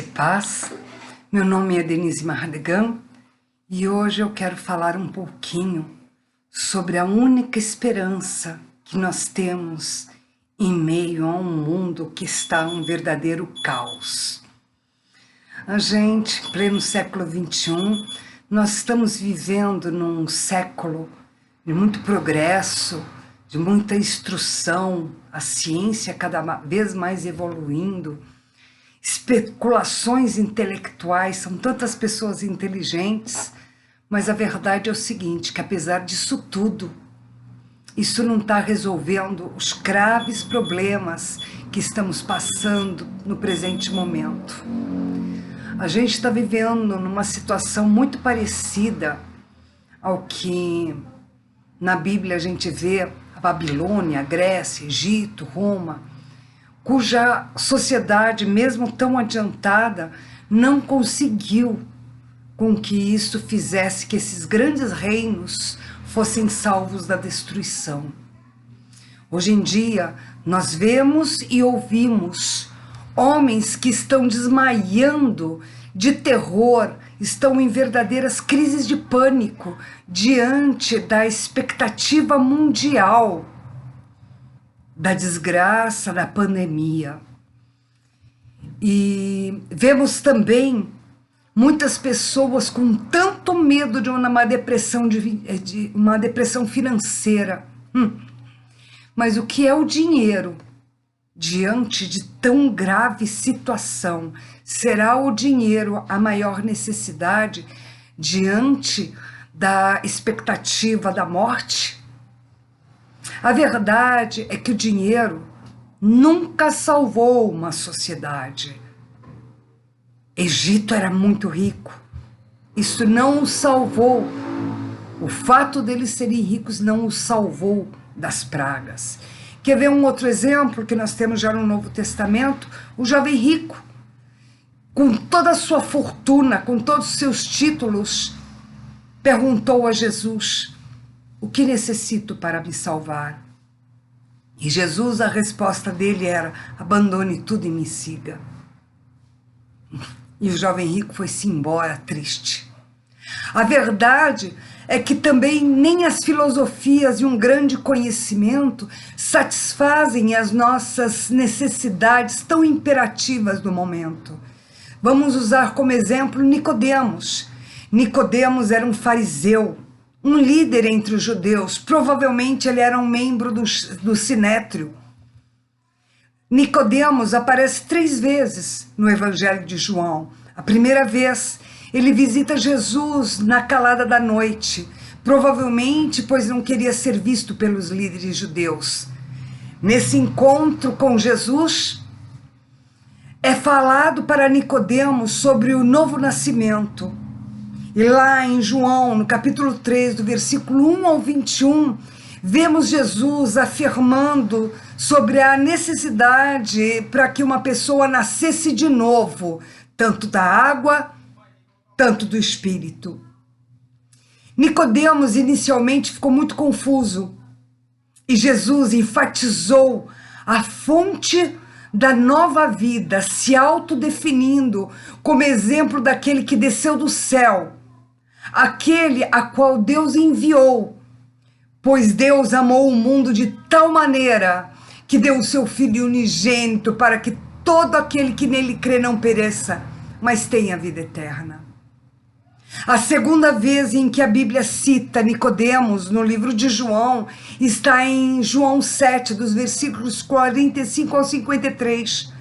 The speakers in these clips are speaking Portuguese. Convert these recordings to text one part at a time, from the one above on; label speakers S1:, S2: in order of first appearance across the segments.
S1: Graça e paz, meu nome é Denise Mardegan e hoje eu quero falar um pouquinho sobre a única esperança que nós temos em meio a um mundo que está um verdadeiro caos. A gente, em pleno século XXI, nós estamos vivendo num século de muito progresso, de muita instrução, a ciência cada vez mais evoluindo, especulações intelectuais, são tantas pessoas inteligentes, mas a verdade é o seguinte, que apesar disso tudo, isso não está resolvendo os graves problemas que estamos passando no presente momento. A gente está vivendo numa situação muito parecida ao que na Bíblia a gente vê a Babilônia, a Grécia, Egito, Roma, cuja sociedade, mesmo tão adiantada, não conseguiu com que isso fizesse que esses grandes reinos fossem salvos da destruição. Hoje em dia, nós vemos e ouvimos homens que estão desmaiando de terror, estão em verdadeiras crises de pânico diante da expectativa mundial da desgraça, da pandemia. E vemos também muitas pessoas com tanto medo de uma depressão, de uma depressão financeira. Mas o que é o dinheiro diante de tão grave situação? Será o dinheiro a maior necessidade diante da expectativa da morte? A verdade é que o dinheiro nunca salvou uma sociedade. Egito era muito rico, isso não o salvou. O fato deles serem ricos não os salvou das pragas. Quer ver um outro exemplo que nós temos já no Novo Testamento? O jovem rico, com toda a sua fortuna, com todos os seus títulos, perguntou a Jesus: o que necessito para me salvar? E Jesus, a resposta dele era: abandone tudo e me siga. E o jovem rico foi-se embora triste. A verdade é que também nem as filosofias e um grande conhecimento satisfazem as nossas necessidades tão imperativas do momento. Vamos usar como exemplo Nicodemos. Nicodemos era um fariseu, um líder entre os judeus, provavelmente ele era um membro do Sinédrio. Nicodemos aparece 3 vezes no Evangelho de João. A primeira vez, ele visita Jesus na calada da noite, provavelmente pois não queria ser visto pelos líderes judeus. Nesse encontro com Jesus, é falado para Nicodemos sobre o novo nascimento. E lá em João, no capítulo 3, do versículo 1 ao 21, vemos Jesus afirmando sobre a necessidade para que uma pessoa nascesse de novo, tanto da água, tanto do Espírito. Nicodemos inicialmente ficou muito confuso, e Jesus enfatizou a fonte da nova vida, se autodefinindo como exemplo daquele que desceu do céu, aquele a qual Deus enviou, pois Deus amou o mundo de tal maneira que deu o seu Filho unigênito para que todo aquele que nele crê não pereça, mas tenha vida eterna. A segunda vez em que a Bíblia cita Nicodemos no livro de João está em João 7, dos versículos 45 ao 53,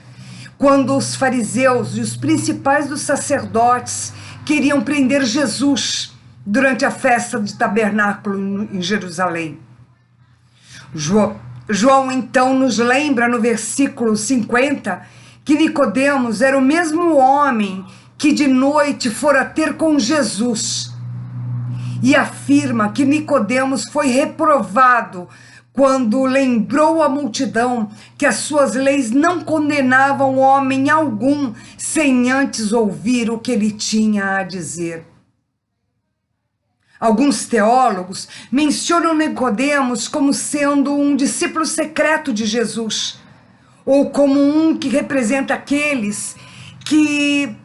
S1: quando os fariseus e os principais dos sacerdotes queriam prender Jesus durante a festa de tabernáculo em Jerusalém. João então nos lembra no versículo 50 que Nicodemos era o mesmo homem que de noite fora ter com Jesus, e afirma que Nicodemos foi reprovado quando lembrou à multidão que as suas leis não condenavam homem algum sem antes ouvir o que ele tinha a dizer. Alguns teólogos mencionam Nicodemos como sendo um discípulo secreto de Jesus, ou como um que representa aqueles que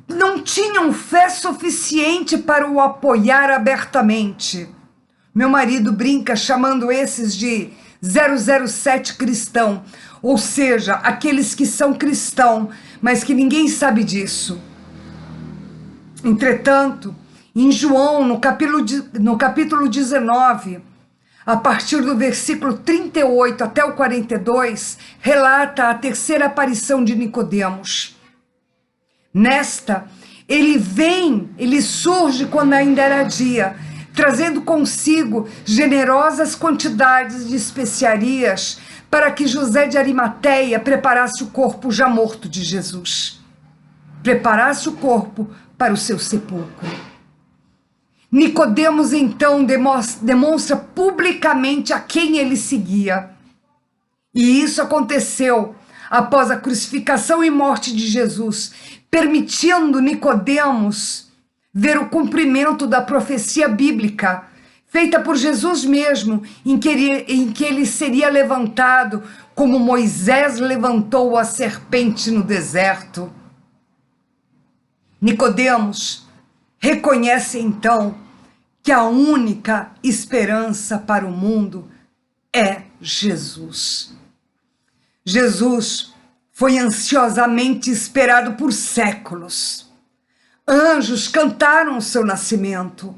S1: não tinham fé suficiente para o apoiar abertamente. Meu marido brinca chamando esses de 007 cristão, ou seja, aqueles que são cristãos, mas que ninguém sabe disso. Entretanto, em João, no capítulo 19, a partir do versículo 38 até o 42, relata a terceira aparição de Nicodemos. Nesta, ele surge quando ainda era dia, trazendo consigo generosas quantidades de especiarias para que José de Arimateia preparasse o corpo já morto de Jesus. Preparasse o corpo para o seu sepulcro. Nicodemos então demonstra publicamente a quem ele seguia. E isso aconteceu após a crucificação e morte de Jesus, permitindo Nicodemos ver o cumprimento da profecia bíblica, feita por Jesus mesmo, em que ele seria levantado como Moisés levantou a serpente no deserto. Nicodemos reconhece então que a única esperança para o mundo é Jesus. Jesus foi ansiosamente esperado por séculos. Anjos cantaram o seu nascimento.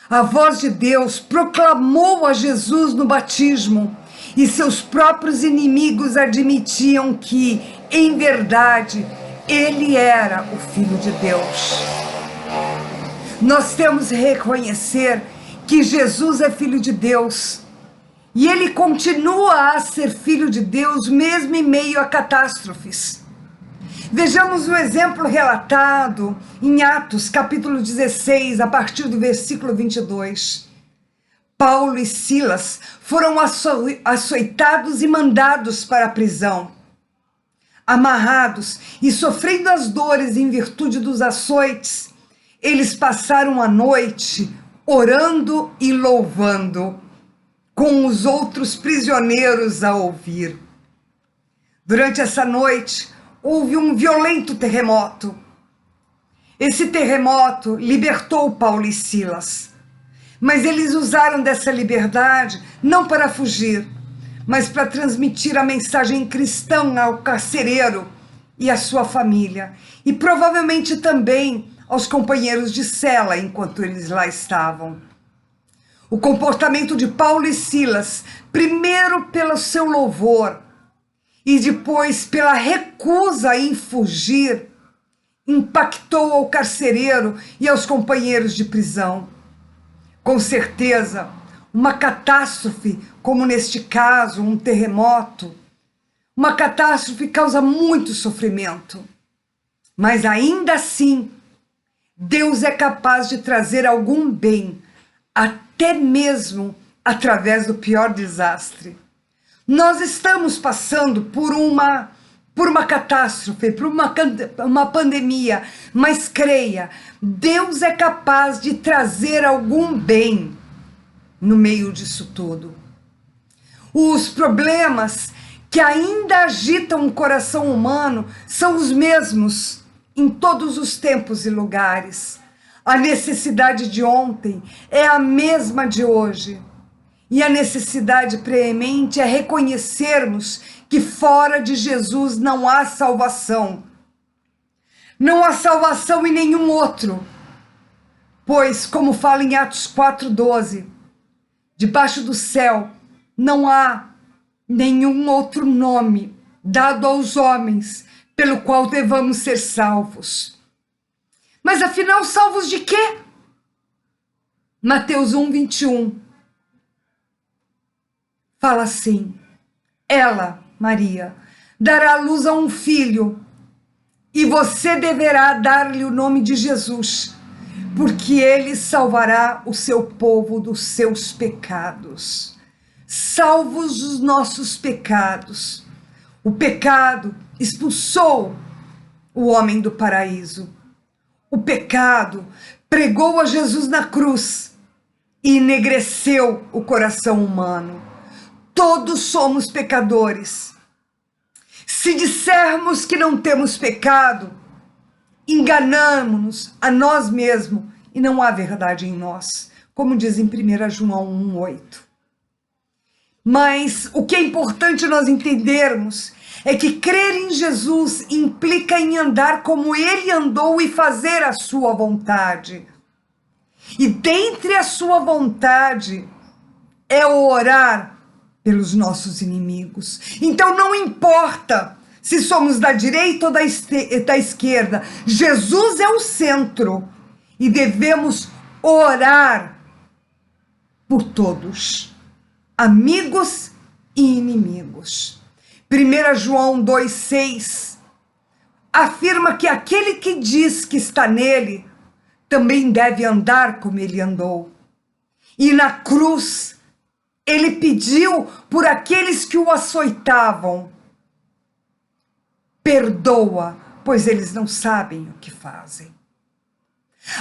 S1: A voz de Deus proclamou a Jesus no batismo e seus próprios inimigos admitiam que, em verdade, ele era o Filho de Deus. Nós temos que reconhecer que Jesus é Filho de Deus e ele continua a ser Filho de Deus mesmo em meio a catástrofes. Vejamos o exemplo relatado em Atos, capítulo 16, a partir do versículo 22. Paulo e Silas foram açoitados e mandados para a prisão. Amarrados e sofrendo as dores em virtude dos açoites, eles passaram a noite orando e louvando, com os outros prisioneiros a ouvir. Durante essa noite, houve um violento terremoto. Esse terremoto libertou Paulo e Silas, mas eles usaram dessa liberdade não para fugir, mas para transmitir a mensagem cristã ao carcereiro e à sua família, e provavelmente também aos companheiros de cela enquanto eles lá estavam. O comportamento de Paulo e Silas, primeiro pelo seu louvor e depois pela recusa em fugir, impactou ao carcereiro e aos companheiros de prisão. Com certeza, uma catástrofe, como neste caso, um terremoto, uma catástrofe causa muito sofrimento. Mas ainda assim, Deus é capaz de trazer algum bem, até mesmo através do pior desastre. Nós estamos passando por uma catástrofe, por uma pandemia, mas creia, Deus é capaz de trazer algum bem no meio disso tudo. Os problemas que ainda agitam o coração humano são os mesmos em todos os tempos e lugares. A necessidade de ontem é a mesma de hoje. E a necessidade preemente é reconhecermos que fora de Jesus não há salvação. Não há salvação em nenhum outro. Pois, como fala em Atos 4:12, debaixo do céu não há nenhum outro nome dado aos homens pelo qual devamos ser salvos. Mas afinal, salvos de quê? Mateus 1:21 fala assim: ela, Maria, dará à luz a um filho, e você deverá dar-lhe o nome de Jesus, porque ele salvará o seu povo dos seus pecados. Salvos dos nossos pecados. O pecado expulsou o homem do paraíso. O pecado pregou a Jesus na cruz e enegreceu o coração humano. Todos somos pecadores. Se dissermos que não temos pecado, enganamo-nos a nós mesmos e não há verdade em nós, como diz em 1 João 1,8. Mas o que é importante nós entendermos é que crer em Jesus implica em andar como ele andou e fazer a sua vontade. E dentre a sua vontade é orar pelos nossos inimigos. Então não importa se somos da direita ou da esquerda, Jesus é o centro e devemos orar por todos, amigos e inimigos. 1 João 2,6 afirma que aquele que diz que está nele também deve andar como ele andou. E na cruz, ele pediu por aqueles que o açoitavam: perdoa, pois eles não sabem o que fazem.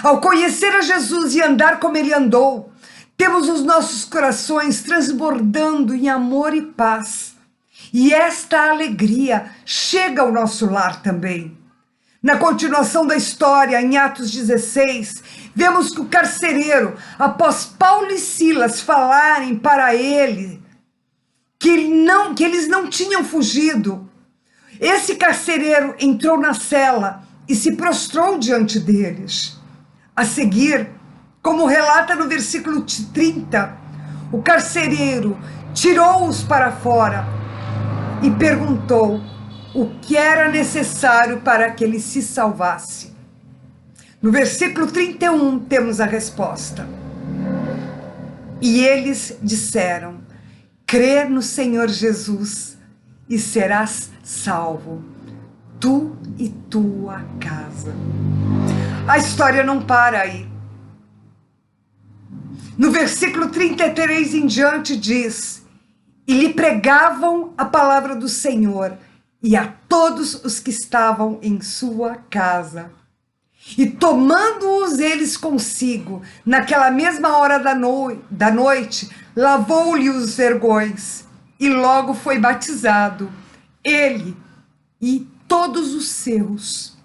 S1: Ao conhecer a Jesus e andar como ele andou, temos os nossos corações transbordando em amor e paz. E esta alegria chega ao nosso lar também. Na continuação da história, em Atos 16, vemos que o carcereiro, após Paulo e Silas falarem para ele que eles não tinham fugido, esse carcereiro entrou na cela e se prostrou diante deles. A seguir, como relata no versículo 30, o carcereiro tirou-os para fora e perguntou o que era necessário para que ele se salvasse. No versículo 31 temos a resposta. E eles disseram: crê no Senhor Jesus e serás salvo, tu e tua casa. A história não para aí. No versículo 33 em diante diz: e lhe pregavam a palavra do Senhor e a todos os que estavam em sua casa. E tomando-os eles consigo, naquela mesma hora da noite, lavou-lhe os vergões, e logo foi batizado, ele e todos os seus.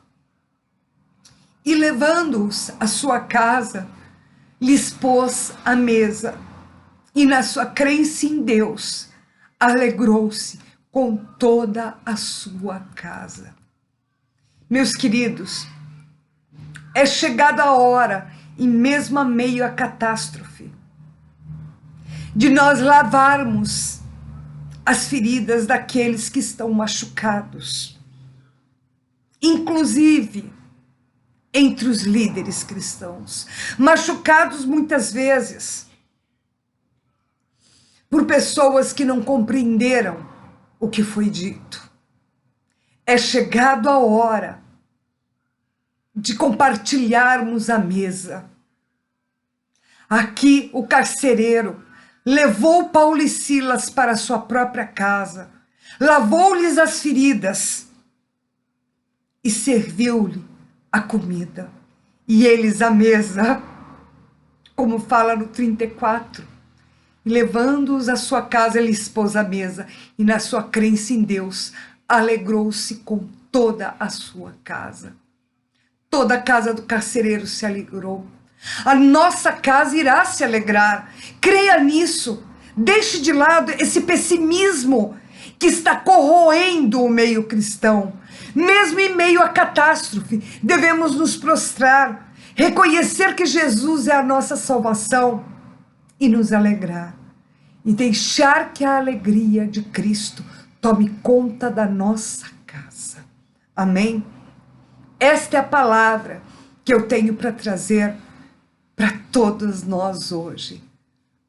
S1: E levando-os à sua casa, lhes pôs à mesa, e na sua crença em Deus, alegrou-se com toda a sua casa. Meus queridos, é chegada a hora, e mesmo a meio à catástrofe, de nós lavarmos as feridas daqueles que estão machucados, inclusive entre os líderes cristãos, machucados muitas vezes por pessoas que não compreenderam o que foi dito. É chegado a hora de compartilharmos a mesa. Aqui o carcereiro levou Paulo e Silas para sua própria casa, lavou-lhes as feridas e serviu-lhe a comida. E eles à mesa, como fala no 34, levando-os à sua casa, ele expôs a mesa, e na sua crença em Deus, alegrou-se com toda a sua casa. Toda a casa do carcereiro se alegrou. A nossa casa irá se alegrar. Creia nisso. Deixe de lado esse pessimismo que está corroendo o meio cristão. Mesmo em meio à catástrofe, devemos nos prostrar, reconhecer que Jesus é a nossa salvação e nos alegrar. E deixar que a alegria de Cristo tome conta da nossa casa. Amém? Esta é a palavra que eu tenho para trazer para todos nós hoje.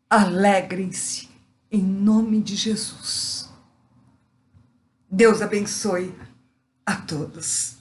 S1: Alegrem-se em nome de Jesus. Deus abençoe a todos.